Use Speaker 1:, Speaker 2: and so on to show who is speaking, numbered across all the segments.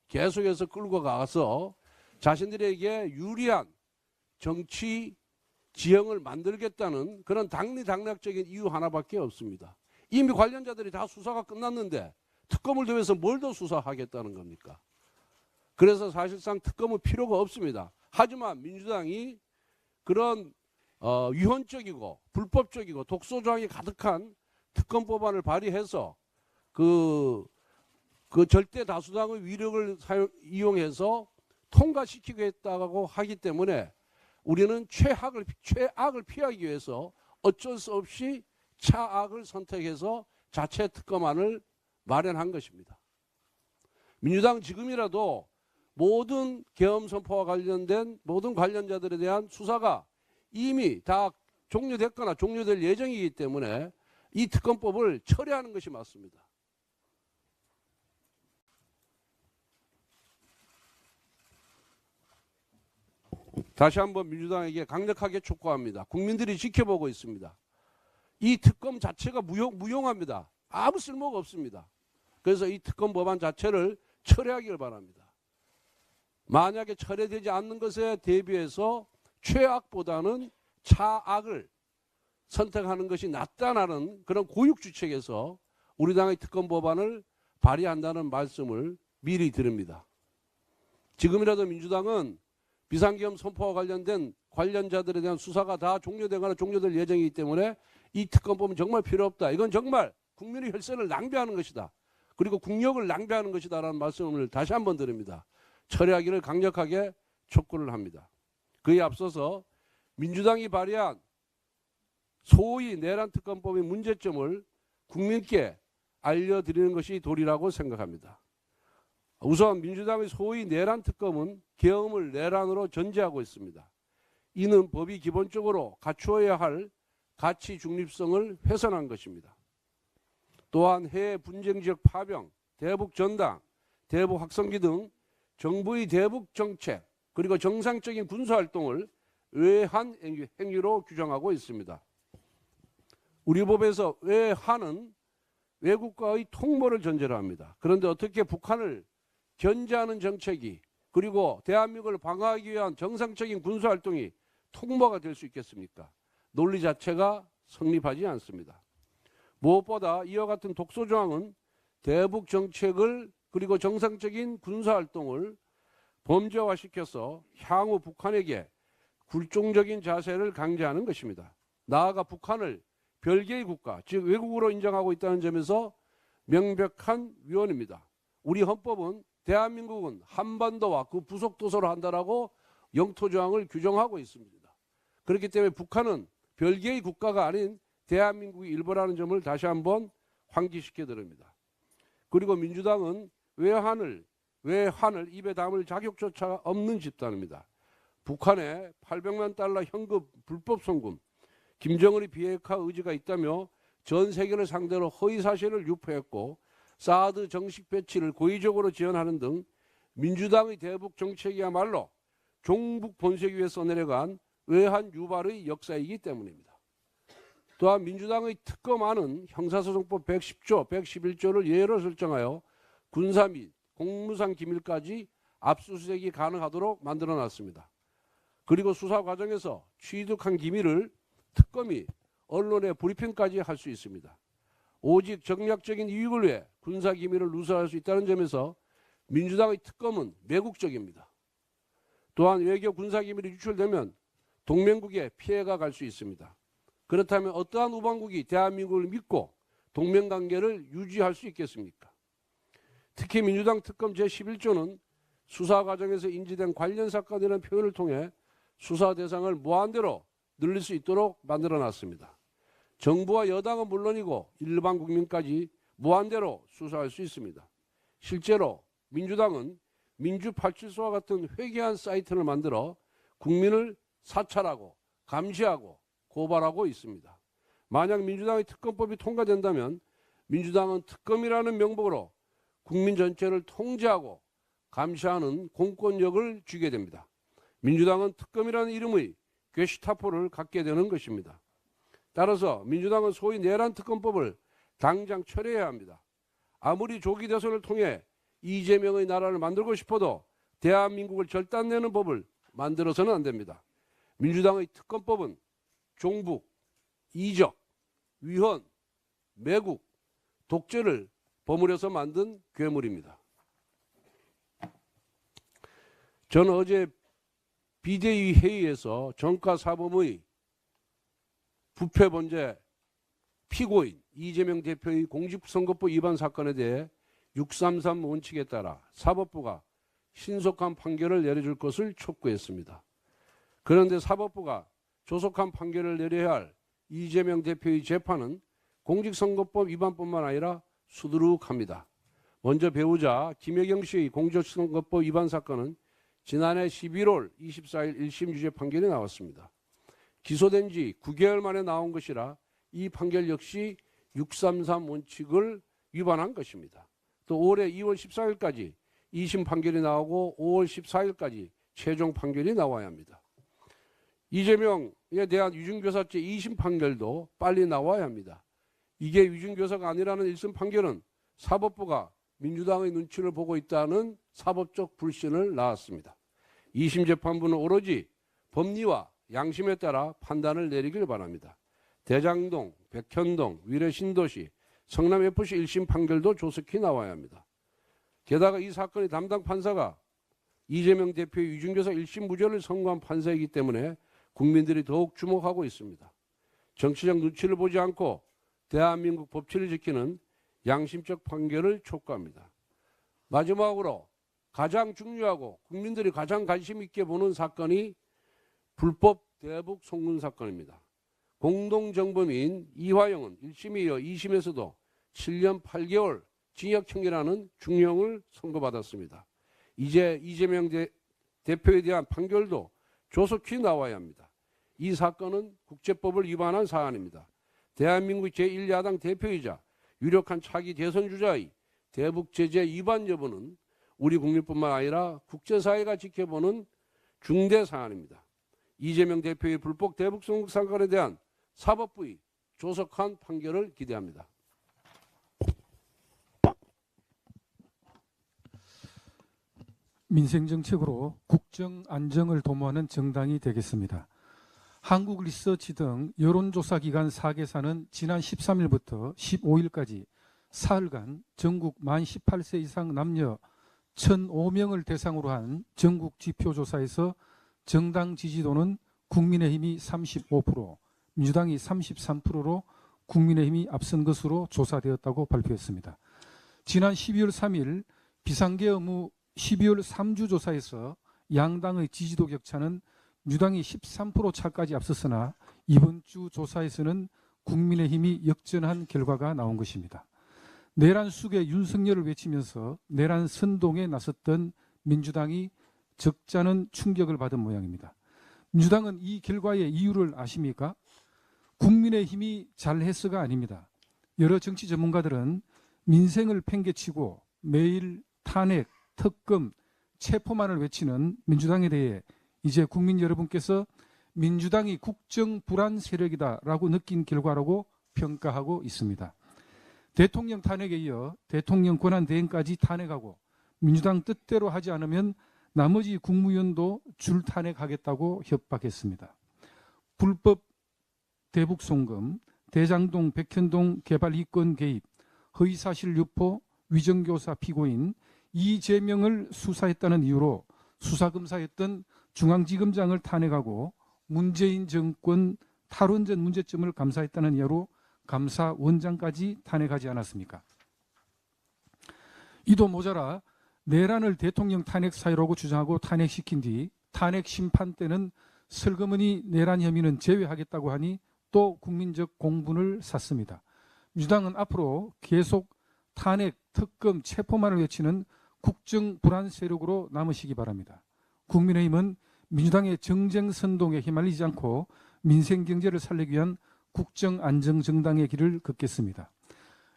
Speaker 1: 계속해서 끌고 가서 자신들에게 유리한 정치 지형을 만들겠다는 그런 당리당략적인 이유 하나밖에 없습니다. 이미 관련자들이 다 수사가 끝났는데 특검을 더해서 뭘 더 수사하겠다는 겁니까? 그래서 사실상 특검은 필요가 없습니다. 하지만 민주당이 그런 위헌적이고 불법적이고 독소조항이 가득한 특검 법안을 발의해서 그 절대 다수당의 위력을 이용해서 통과시키겠다고 하기 때문에 우리는 최악을 피하기 위해서 어쩔 수 없이 차악을 선택해서 자체 특검안을 마련한 것입니다. 민주당 지금이라도 모든 계엄 선포와 관련된 모든 관련자들에 대한 수사가 이미 다 종료됐거나 종료될 예정이기 때문에 이 특검법을 철회하는 것이 맞습니다. 다시 한번 민주당에게 강력하게 촉구합니다. 국민들이 지켜보고 있습니다. 이 특검 자체가 무용합니다. 아무 쓸모가 없습니다. 그래서 이 특검 법안 자체를 철회하기를 바랍니다. 만약에 철회되지 않는 것에 대비해서 최악보다는 차악을 선택하는 것이 낫다는 그런 고육주책에서 우리 당의 특검 법안을 발의한다는 말씀을 미리 드립니다. 지금이라도 민주당은 비상계엄 선포와 관련된 관련자들에 대한 수사가 다 종료되거나 종료될 예정이기 때문에 이 특검법은 정말 필요 없다. 이건 정말 국민의 혈세를 낭비하는 것이다. 그리고 국력을 낭비하는 것이다라는 말씀을 다시 한번 드립니다. 철회하기를 강력하게 촉구를 합니다. 그에 앞서서 민주당이 발의한 소위 내란 특검법의 문제점을 국민께 알려드리는 것이 도리라고 생각합니다. 우선 민주당의 소위 내란 특검은 계엄을 내란으로 전제하고 있습니다. 이는 법이 기본적으로 갖추어야 할 가치 중립성을 훼손한 것입니다. 또한 해외 분쟁 지역 파병, 대북 전당, 대북 확성기 등 정부의 대북 정책 그리고 정상적인 군사활동을 외환 행위로 규정하고 있습니다. 우리 법에서 외환은 외국과의 통모를 전제로 합니다. 그런데 어떻게 북한을 견제하는 정책이 그리고 대한민국을 방어하기 위한 정상적인 군사활동이 통모가 될 수 있겠습니까? 논리 자체가 성립하지 않습니다. 무엇보다 이와 같은 독소조항은 대북 정책을 그리고 정상적인 군사활동을 범죄화시켜서 향후 북한에게 굴종적인 자세를 강제하는 것입니다. 나아가 북한을 별개의 국가, 즉 외국으로 인정하고 있다는 점에서 명백한 위헌입니다. 우리 헌법은 대한민국은 한반도와 그 부속 도서로 한다라고 영토조항을 규정하고 있습니다. 그렇기 때문에 북한은 별개의 국가가 아닌 대한민국의 일부라는 점을 다시 한번 환기시켜 드립니다. 그리고 민주당은 외환을 입에 담을 자격조차 없는 집단입니다. 북한에 800만 달러 현금 불법 송금, 김정은의 비핵화 의지가 있다며 전 세계를 상대로 허위 사실을 유포했고 사드 정식 배치를 고의적으로 지원하는 등 민주당의 대북 정책이야말로 종북 본색 위에 써내려간 외환 유발의 역사이기 때문입니다. 또한 민주당의 특검안은 형사소송법 110조, 111조를 예로 설정하여 군사 및 공무상 기밀까지 압수수색이 가능하도록 만들어놨습니다. 그리고 수사 과정에서 취득한 기밀을 특검이 언론에 브리핑까지 할 수 있습니다. 오직 정략적인 이익을 위해 군사기밀을 누설할 수 있다는 점에서 민주당의 특검은 매국적입니다. 또한 외교 군사기밀이 유출되면 동맹국에 피해가 갈 수 있습니다. 그렇다면 어떠한 우방국이 대한민국을 믿고 동맹관계를 유지할 수 있겠습니까? 특히 민주당 특검 제11조는 수사 과정에서 인지된 관련 사건이라는 표현을 통해 수사 대상을 무한대로 늘릴 수 있도록 만들어놨습니다. 정부와 여당은 물론이고 일반 국민까지 무한대로 수사할 수 있습니다. 실제로 민주당은 민주파출소와 같은 회개한 사이트를 만들어 국민을 사찰하고 감시하고 고발하고 있습니다. 만약 민주당의 특검법이 통과된다면 민주당은 특검이라는 명목으로 국민 전체를 통제하고 감시하는 공권력을 쥐게 됩니다. 민주당은 특검이라는 이름의 괴시타포를 갖게 되는 것입니다. 따라서 민주당은 소위 내란 특검법을 당장 철회해야 합니다. 아무리 조기 대선을 통해 이재명의 나라를 만들고 싶어도 대한민국을 절단내는 법을 만들어서는 안 됩니다. 민주당의 특검법은 종북, 이적, 위헌, 매국, 독재를 버무려서 만든 괴물입니다. 저는 어제 비대위 회의에서 정가사범의 부패 범죄 피고인 이재명 대표의 공직선거법 위반 사건에 대해 633 원칙에 따라 사법부가 신속한 판결을 내려줄 것을 촉구했습니다. 그런데 사법부가 조속한 판결을 내려야 할 이재명 대표의 재판은 공직선거법 위반뿐만 아니라 수두룩합니다. 먼저 배우자 김혜경 씨의 공직선거법 위반 사건은 지난해 11월 24일 1심 유죄 판결이 나왔습니다. 기소된 지 9개월 만에 나온 것이라 이 판결 역시 633 원칙을 위반한 것입니다. 또 올해 2월 14일까지 2심 판결이 나오고 5월 14일까지 최종 판결이 나와야 합니다. 이재명에 대한 위중교사죄 2심 판결도 빨리 나와야 합니다. 이게 위중교사가 아니라는 1심 판결은 사법부가 민주당의 눈치를 보고 있다는 사법적 불신을 낳았습니다. 2심 재판부는 오로지 법리와 양심에 따라 판단을 내리길 바랍니다. 대장동, 백현동, 위례 신도시, 성남FC 1심 판결도 조속히 나와야 합니다. 게다가 이 사건의 담당 판사가 이재명 대표의 위중교사 1심 무죄를 선고한 판사이기 때문에 국민들이 더욱 주목하고 있습니다. 정치적 눈치를 보지 않고 대한민국 법치를 지키는 양심적 판결을 촉구합니다. 마지막으로 가장 중요하고 국민들이 가장 관심 있게 보는 사건이 불법 대북 송금 사건입니다. 공동정범인 이화영은 1심에 이어 2심에서도 7년 8개월 징역형이라는 중형을 선고받았습니다. 이제 이재명 대표에 대한 판결도 조속히 나와야 합니다. 이 사건은 국제법을 위반한 사안입니다. 대한민국 제1야당 대표이자 유력한 차기 대선 주자의 대북 제재 위반 여부는 우리 국민뿐만 아니라 국제사회가 지켜보는 중대 사안입니다. 이재명 대표의 불법 대북 송금 사건에 대한 사법부의 조속한 판결을 기대합니다.
Speaker 2: 민생정책으로 국정 안정을 도모하는 정당이 되겠습니다. 한국리서치 등 여론조사기관 4개사는 지난 13일부터 15일까지 사흘간 전국 만 18세 이상 남녀 1,005명을 대상으로 한 전국 지표조사에서 정당 지지도는 국민의힘이 35%, 민주당이 33%로 국민의힘이 앞선 것으로 조사되었다고 발표했습니다. 지난 12월 3일 비상계 의무 12월 3주 조사에서 양당의 지지도 격차는 민주당이 13% 차까지 앞섰으나 이번 주 조사에서는 국민의힘이 역전한 결과가 나온 것입니다. 내란 숙의 윤석열을 외치면서 내란 선동에 나섰던 민주당이 적잖은 충격을 받은 모양입니다. 민주당은 이 결과의 이유를 아십니까? 국민의힘이 잘했어가 아닙니다. 여러 정치 전문가들은 민생을 팽개치고 매일 탄핵, 특검, 체포만을 외치는 민주당에 대해 이제 국민 여러분께서 민주당이 국정 불안 세력이다라고 느낀 결과라고 평가하고 있습니다. 대통령 탄핵에 이어 대통령 권한대행까지 탄핵하고 민주당 뜻대로 하지 않으면 나머지 국무위원도 줄 탄핵하겠다고 협박했습니다. 불법 대북 송금, 대장동, 백현동 개발 이권 개입, 허위사실 유포, 위정교사 피고인 이재명을 수사했다는 이유로 수사검사였던 중앙지검장을 탄핵하고 문재인 정권 탈원전 문제점을 감사했다는 이유로 감사원장까지 탄핵하지 않았습니까? 이도 모자라 내란을 대통령 탄핵 사유라고 주장하고 탄핵시킨 뒤 탄핵 심판 때는 슬그머니 내란 혐의는 제외하겠다고 하니 또 국민적 공분을 샀습니다. 민주당은 앞으로 계속 탄핵, 특검, 체포만을 외치는 국정 불안 세력으로 남으시기 바랍니다. 국민의힘은 민주당의 정쟁 선동에 휘말리지 않고 민생 경제를 살리기 위한 국정 안정 정당의 길을 걷겠습니다.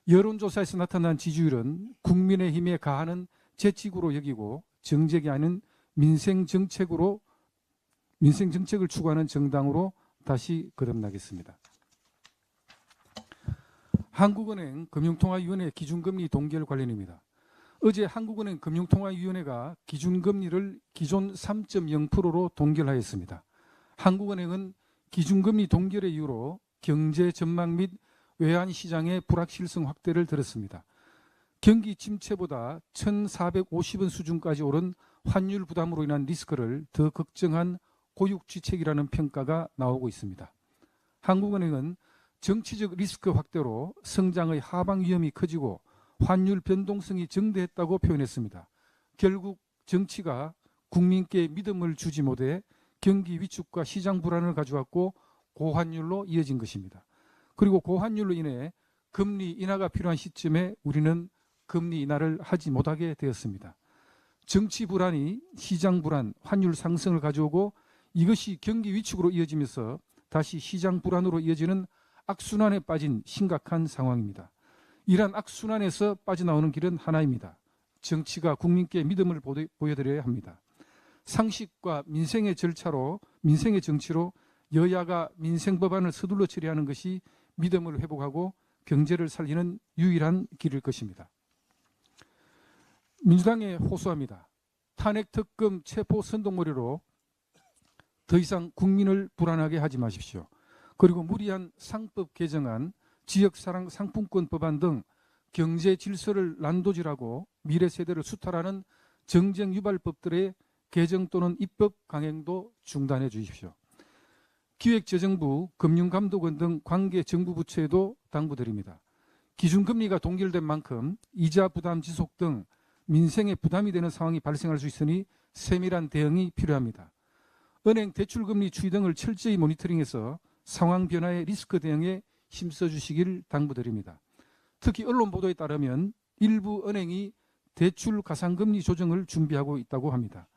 Speaker 2: 여론조사에서 나타난 지지율은 국민의힘에 가하는 재치구로 여기고 정책이 아닌 민생 정책을 추구하는 정당으로 다시 거듭나겠습니다. 한국은행 금융통화위원회 기준금리 동결 관련입니다. 어제 한국은행 금융통화위원회가 기준금리를 기존 3.0%로 동결하였습니다. 한국은행은 기준금리 동결의 이유로 경제 전망 및 외환시장의 불확실성 확대를 들었습니다. 경기 침체보다 1,450원 수준까지 오른 환율 부담으로 인한 리스크를 더 걱정한 고육지책이라는 평가가 나오고 있습니다. 한국은행은 정치적 리스크 확대로 성장의 하방 위험이 커지고 환율 변동성이 증대했다고 표현했습니다. 결국 정치가 국민께 믿음을 주지 못해 경기 위축과 시장 불안을 가져왔고 고환율로 이어진 것입니다. 그리고 고환율로 인해 금리 인하가 필요한 시점에 우리는 금리 인하를 하지 못하게 되었습니다. 정치 불안이 시장 불안, 환율 상승을 가져오고 이것이 경기 위축으로 이어지면서 다시 시장 불안으로 이어지는 악순환에 빠진 심각한 상황입니다. 이러한 악순환에서 빠져나오는 길은 하나입니다. 정치가 국민께 믿음을 보여드려야 합니다. 상식과 민생의 절차로, 민생의 정치로 여야가 민생 법안을 서둘러 처리하는 것이 믿음을 회복하고 경제를 살리는 유일한 길일 것입니다. 민주당에 호소합니다. 탄핵 특검 체포 선동머리로 더 이상 국민을 불안하게 하지 마십시오. 그리고 무리한 상법 개정안, 지역사랑 상품권 법안 등 경제 질서를 난도질하고 미래 세대를 수탈하는 정쟁 유발법들의 개정 또는 입법 강행도 중단해 주십시오. 기획재정부, 금융감독원 등 관계 정부 부처에도 당부드립니다. 기준금리가 동결된 만큼 이자 부담 지속 등 민생에 부담이 되는 상황이 발생할 수 있으니 세밀한 대응이 필요합니다. 은행 대출금리 추이 등을 철저히 모니터링해서 상황 변화의 리스크 대응에 힘써 주시길 당부드립니다. 특히 언론 보도에 따르면 일부 은행이 대출 가상금리 조정을 준비하고 있다고 합니다.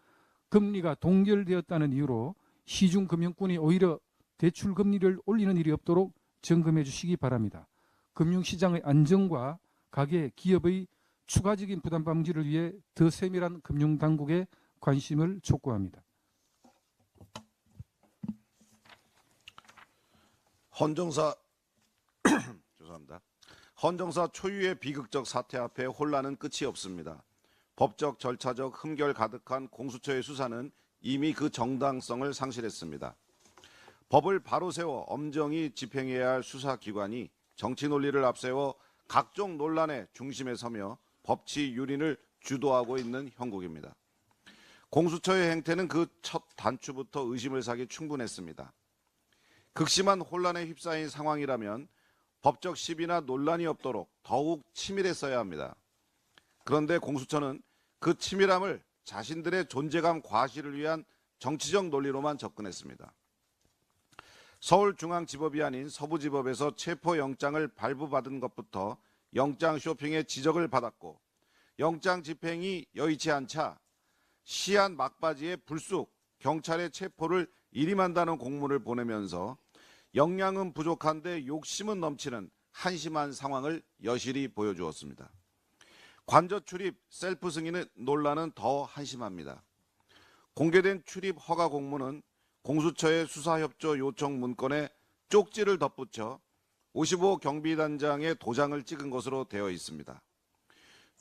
Speaker 2: 금리가 동결되었다는 이유로 시중금융권이 오히려 대출금리를 올리는 일이 없도록 점검해 주시기 바랍니다. 금융시장의 안정과 가계, 기업의 추가적인 부담 방지를 위해 더 세밀한 금융당국의 관심을 촉구합니다.
Speaker 3: 헌정사 죄송합니다. 헌정사 초유의 비극적 사태 앞에 혼란은 끝이 없습니다. 법적 절차적 흠결 가득한 공수처의 수사는 이미 그 정당성을 상실했습니다. 법을 바로 세워 엄정히 집행해야 할 수사기관이 정치 논리를 앞세워 각종 논란의 중심에 서며 법치 유린을 주도하고 있는 형국입니다. 공수처의 행태는 그 첫 단추부터 의심을 사기 충분했습니다. 극심한 혼란에 휩싸인 상황이라면 법적 시비나 논란이 없도록 더욱 치밀했어야 합니다. 그런데 공수처는 그 치밀함을 자신들의 존재감 과시를 위한 정치적 논리로만 접근했습니다. 서울중앙지법이 아닌 서부지법에서 체포영장을 발부받은 것부터 영장 쇼핑의 지적을 받았고 영장 집행이 여의치 않자 시한 막바지에 불쑥 경찰의 체포를 일임한다는 공문을 보내면서 역량은 부족한데 욕심은 넘치는 한심한 상황을 여실히 보여주었습니다. 관저 출입 셀프 승인의 논란은 더 한심합니다. 공개된 출입 허가 공문은 공수처의 수사협조 요청 문건에 쪽지를 덧붙여 55 경비단장의 도장을 찍은 것으로 되어 있습니다.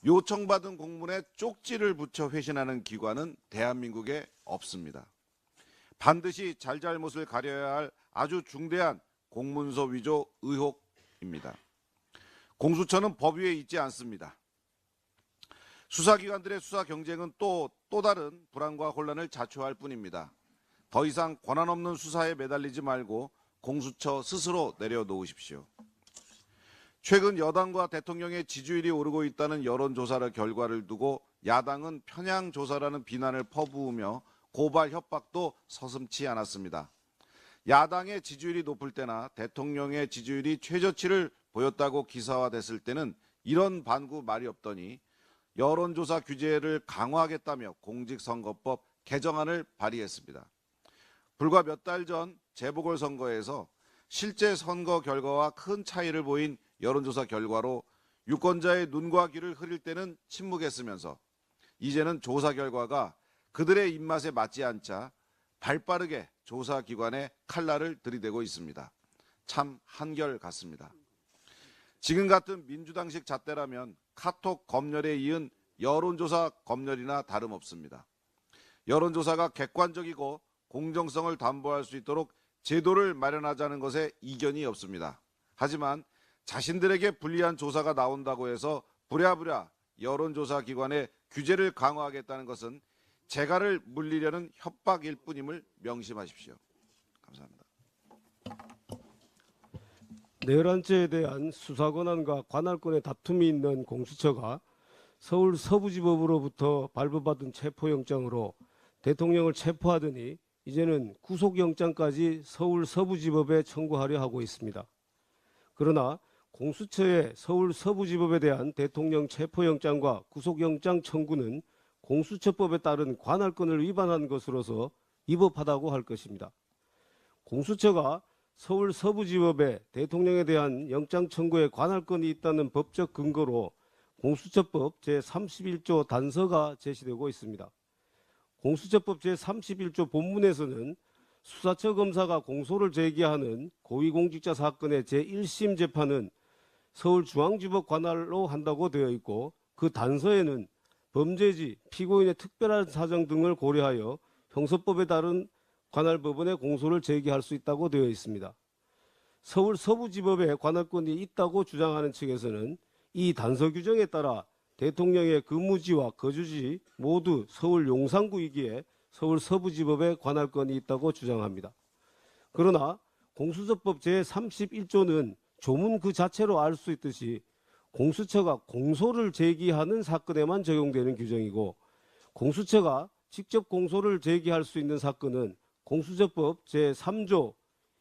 Speaker 3: 요청받은 공문에 쪽지를 붙여 회신하는 기관은 대한민국에 없습니다. 반드시 잘잘못을 가려야 할 아주 중대한 공문서 위조 의혹입니다. 공수처는 법 위에 있지 않습니다. 수사기관들의 수사 경쟁은 또 다른 불안과 혼란을 자초할 뿐입니다. 더 이상 권한 없는 수사에 매달리지 말고 공수처 스스로 내려놓으십시오. 최근 여당과 대통령의 지지율이 오르고 있다는 여론조사 결과를 두고 야당은 편향 조사라는 비난을 퍼부으며 고발 협박도 서슴지 않았습니다. 야당의 지지율이 높을 때나 대통령의 지지율이 최저치를 보였다고 기사화됐을 때는 이런 반구 말이 없더니 여론조사 규제를 강화하겠다며 공직선거법 개정안을 발의했습니다. 불과 몇 달 전 재보궐선거에서 실제 선거 결과와 큰 차이를 보인 여론조사 결과로 유권자의 눈과 귀를 흐릴 때는 침묵했으면서 이제는 조사 결과가 그들의 입맛에 맞지 않자 발빠르게 조사기관에 칼날을 들이대고 있습니다. 참 한결같습니다. 지금 같은 민주당식 잣대라면 카톡 검열에 이은 여론조사 검열이나 다름없습니다. 여론조사가 객관적이고 공정성을 담보할 수 있도록 제도를 마련하자는 것에 이견이 없습니다. 하지만 자신들에게 불리한 조사가 나온다고 해서 부랴부랴 여론조사 기관의 규제를 강화하겠다는 것은 재갈을 물리려는 협박일 뿐임을 명심하십시오. 감사합니다.
Speaker 4: 내란죄에 대한 수사 권한과 관할권의 다툼이 있는 공수처가 서울 서부지법으로부터 발부받은 체포영장으로 대통령을 체포하더니 이제는 구속영장까지 서울 서부지법에 청구하려 하고 있습니다. 그러나 공수처의 서울 서부지법에 대한 대통령 체포영장과 구속영장 청구는 공수처법에 따른 관할권을 위반한 것으로서 위법하다고 할 것입니다. 공수처가 서울 서부지법에 대통령에 대한 영장 청구에 관할권이 있다는 법적 근거로 공수처법 제31조 단서가 제시되고 있습니다. 공수처법 제31조 본문에서는 수사처 검사가 공소를 제기하는 고위공직자 사건의 제1심 재판은 서울중앙지법 관할로 한다고 되어 있고, 그 단서에는 범죄지, 피고인의 특별한 사정 등을 고려하여 형사법에 따른 관할법원에 공소를 제기할 수 있다고 되어 있습니다. 서울 서부지법에 관할권이 있다고 주장하는 측에서는 이 단서 규정에 따라 대통령의 근무지와 거주지 모두 서울 용산구이기에 서울 서부지법에 관할권이 있다고 주장합니다. 그러나 공수처법 제31조는 조문 그 자체로 알 수 있듯이 공수처가 공소를 제기하는 사건에만 적용되는 규정이고, 공수처가 직접 공소를 제기할 수 있는 사건은 공수처법 제3조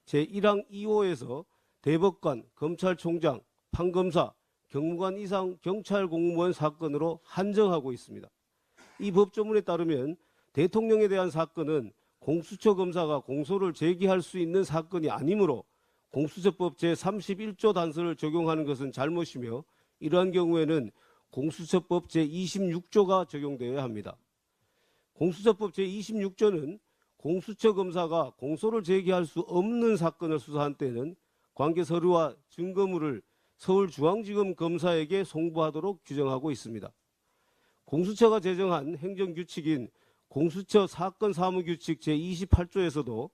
Speaker 4: 제1항 2호에서 대법관, 검찰총장, 판검사, 경무관 이상 경찰 공무원 사건으로 한정하고 있습니다. 이 법조문에 따르면 대통령에 대한 사건은 공수처 검사가 공소를 제기할 수 있는 사건이 아니므로 공수처법 제31조 단서를 적용하는 것은 잘못이며, 이러한 경우에는 공수처법 제26조가 적용되어야 합니다. 공수처법 제26조는 공수처 검사가 공소를 제기할 수 없는 사건을 수사한 때는 관계 서류와 증거물을 서울중앙지검 검사에게 송부하도록 규정하고 있습니다. 공수처가 제정한 행정규칙인 공수처 사건사무규칙 제28조에서도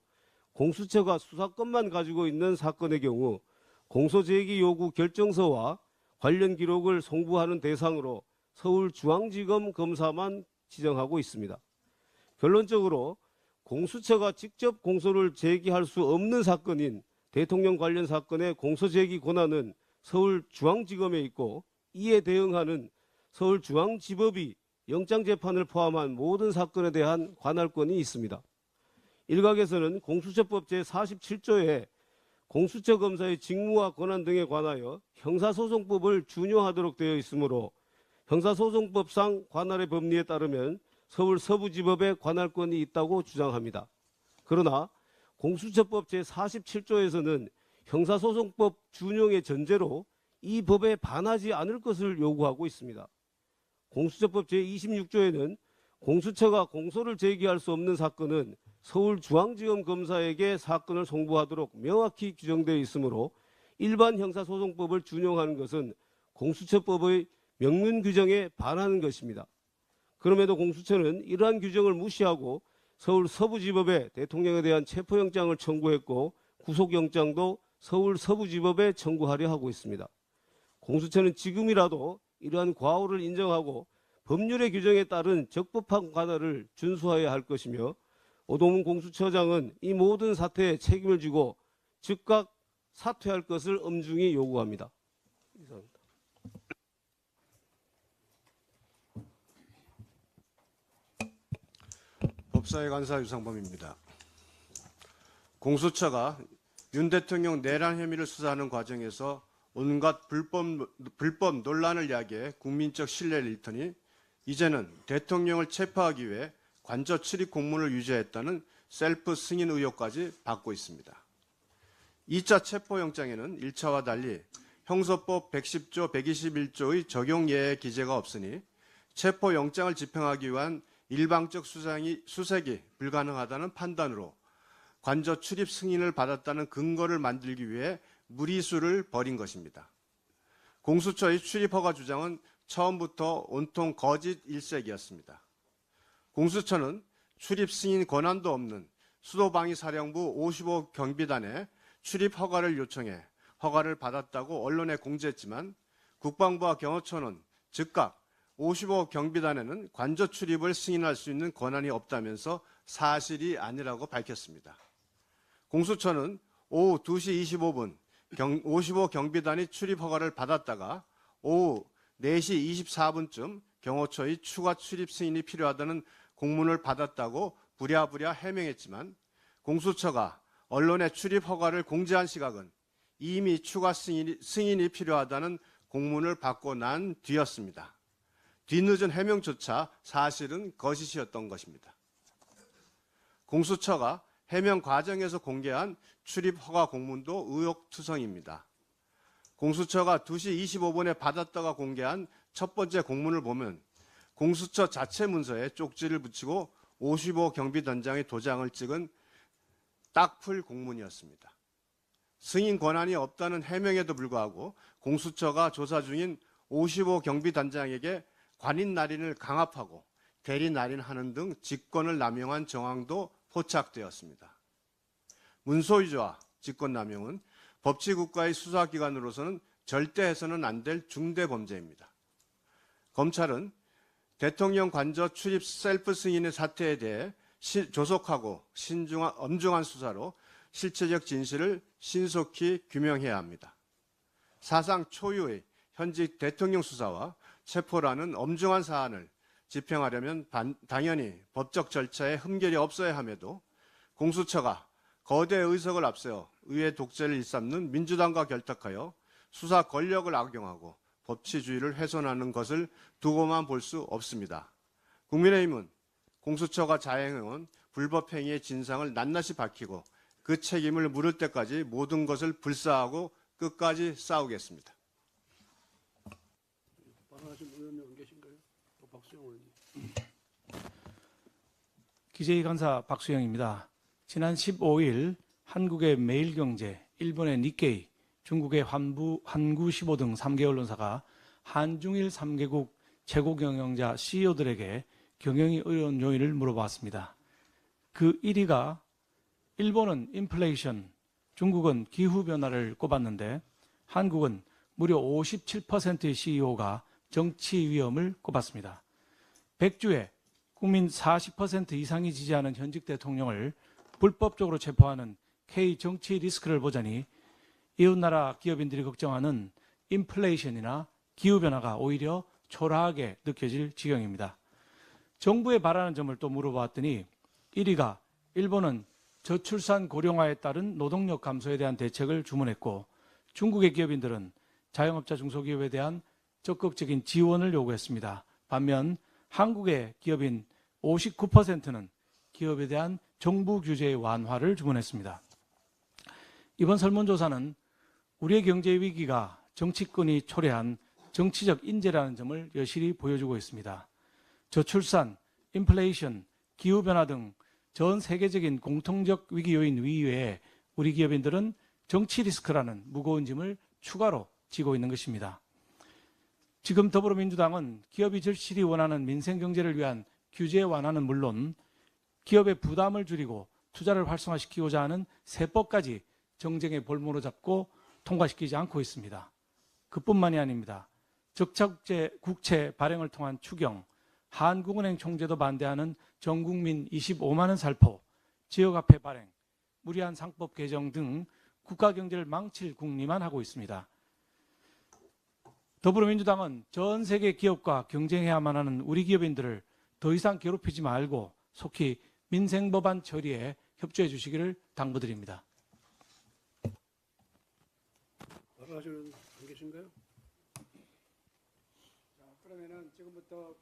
Speaker 4: 공수처가 수사권만 가지고 있는 사건의 경우 공소제기 요구 결정서와 관련 기록을 송부하는 대상으로 서울중앙지검 검사만 지정하고 있습니다. 결론적으로 공수처가 직접 공소를 제기할 수 없는 사건인 대통령 관련 사건의 공소제기 권한은 서울중앙지검에 있고, 이에 대응하는 서울중앙지법이 영장재판을 포함한 모든 사건에 대한 관할권이 있습니다. 일각에서는 공수처법 제47조에 공수처 검사의 직무와 권한 등에 관하여 형사소송법을 준용하도록 되어 있으므로 형사소송법상 관할의 법리에 따르면 서울 서부지법에 관할권이 있다고 주장합니다. 그러나 공수처법 제47조에서는 형사소송법 준용의 전제로 이 법에 반하지 않을 것을 요구하고 있습니다. 공수처법 제26조에는 공수처가 공소를 제기할 수 없는 사건은 서울중앙지검 검사에게 사건을 송부하도록 명확히 규정되어 있으므로 일반 형사소송법을 준용하는 것은 공수처법의 명문 규정에 반하는 것입니다. 그럼에도 공수처는 이러한 규정을 무시하고 서울 서부지법에 대통령에 대한 체포영장을 청구했고, 구속영장도 서울 서부지법에 청구하려 하고 있습니다. 공수처는 지금이라도 이러한 과오를 인정하고 법률의 규정에 따른 적법한 관할을 준수해야 할 것이며, 오동훈 공수처장은 이 모든 사태에 책임을 지고 즉각 사퇴할 것을 엄중히 요구합니다. 이상입니다.
Speaker 5: 법사위 간사 유상범입니다. 공수처가 윤 대통령 내란 혐의를 수사하는 과정에서 온갖 불법 논란을 야기해 국민적 신뢰를 잃더니 이제는 대통령을 체포하기 위해 관저 출입 공문을 유죄했다는 셀프 승인 의혹까지 받고 있습니다. 2차 체포영장에는 1차와 달리 형소법 110조 121조의 적용 예외 기재가 없으니 체포영장을 집행하기 위한 일방적 수색이 불가능하다는 판단으로 관저 출입 승인을 받았다는 근거를 만들기 위해 무리수를 벌인 것입니다. 공수처의 출입 허가 주장은 처음부터 온통 거짓 일색이었습니다. 공수처는 출입 승인 권한도 없는 수도방위사령부 55 경비단에 출입 허가를 요청해 허가를 받았다고 언론에 공지했지만 국방부와 경호처는 즉각 55 경비단에는 관저 출입을 승인할 수 있는 권한이 없다면서 사실이 아니라고 밝혔습니다. 공수처는 오후 2시 25분 55 경비단이 출입 허가를 받았다가 오후 4시 24분쯤 경호처의 추가 출입 승인이 필요하다는 공문을 받았다고 부랴부랴 해명했지만 공수처가 언론에 출입 허가를 공지한 시각은 이미 추가 승인이 필요하다는 공문을 받고 난 뒤였습니다. 뒤늦은 해명조차 사실은 거짓이었던 것입니다. 공수처가 해명 과정에서 공개한 출입 허가 공문도 의혹투성입니다. 공수처가 2시 25분에 받았다가 공개한 첫 번째 공문을 보면 공수처 자체 문서에 쪽지를 붙이고 55 경비단장의 도장을 찍은 딱풀 공문이었습니다. 승인 권한이 없다는 해명에도 불구하고 공수처가 조사 중인 55 경비단장에게 관인 날인을 강압하고 대리 날인하는 등 직권을 남용한 정황도 포착되었습니다. 문서위조와 직권남용은 법치국가의 수사기관으로서는 절대 해서는 안 될 중대범죄입니다. 검찰은 대통령 관저 출입 셀프 승인의 사태에 대해 조속하고 엄중한 수사로 실체적 진실을 신속히 규명해야 합니다. 사상 초유의 현직 대통령 수사와 체포라는 엄중한 사안을 집행하려면 당연히 법적 절차에 흠결이 없어야 함에도 공수처가 거대 의석을 앞세워 의회 독재를 일삼는 민주당과 결탁하여 수사 권력을 악용하고 법치주의를 훼손하는 것을 두고만 볼 수 없습니다. 국민의힘은 공수처가 자행해온 불법행위의 진상을 낱낱이 밝히고 그 책임을 물을 때까지 모든 것을 불사하고 끝까지 싸우겠습니다.
Speaker 1: 발언하신 의원님 안 계신가요? 박수영 의원님.
Speaker 6: 기재위 간사 박수영입니다. 지난 15일 한국의 매일경제, 일본의 니케이, 중국의 한구시보 등 3개 언론사가 한중일 3개국 최고 경영자 CEO들에게 경영이 어려운 요인을 물어봤습니다. 그 1위가 일본은 인플레이션, 중국은 기후변화를 꼽았는데 한국은 무려 57%의 CEO가 정치 위험을 꼽았습니다. 백주에 국민 40% 이상이 지지하는 현직 대통령을 불법적으로 체포하는 K 정치 리스크를 보자니 이웃나라 기업인들이 걱정하는 인플레이션이나 기후변화가 오히려 초라하게 느껴질 지경입니다. 정부에 바라는 점을 또 물어봤더니 1위가 일본은 저출산 고령화에 따른 노동력 감소에 대한 대책을 주문했고 중국의 기업인들은 자영업자 중소기업에 대한 적극적인 지원을 요구했습니다. 반면 한국의 기업인 59%는 기업에 대한 정부 규제의 완화를 주문했습니다. 이번 설문조사는 우리의 경제 위기가 정치권이 초래한 정치적 인재라는 점을 여실히 보여주고 있습니다. 저출산, 인플레이션, 기후변화 등 전 세계적인 공통적 위기 요인 이외에 우리 기업인들은 정치 리스크라는 무거운 짐을 추가로 지고 있는 것입니다. 지금 더불어민주당은 기업이 절실히 원하는 민생경제를 위한 규제 완화는 물론 기업의 부담을 줄이고 투자를 활성화시키고자 하는 세법까지 정쟁의 볼모로 잡고 통과시키지 않고 있습니다. 그뿐만이 아닙니다. 적자국제 국채 발행을 통한 추경, 한국은행 총재도 반대하는 전국민 25만 원 살포, 지역화폐 발행, 무리한 상법 개정 등 국가경제를 망칠 궁리만 하고 있습니다. 더불어민주당은 전 세계 기업과 경쟁해야만 하는 우리 기업인들을 더 이상 괴롭히지 말고 속히 민생법안 처리에 협조해 주시기를 당부드립니다.
Speaker 1: 발언하시는 안 계신가요? 자, 그러면은 지금부터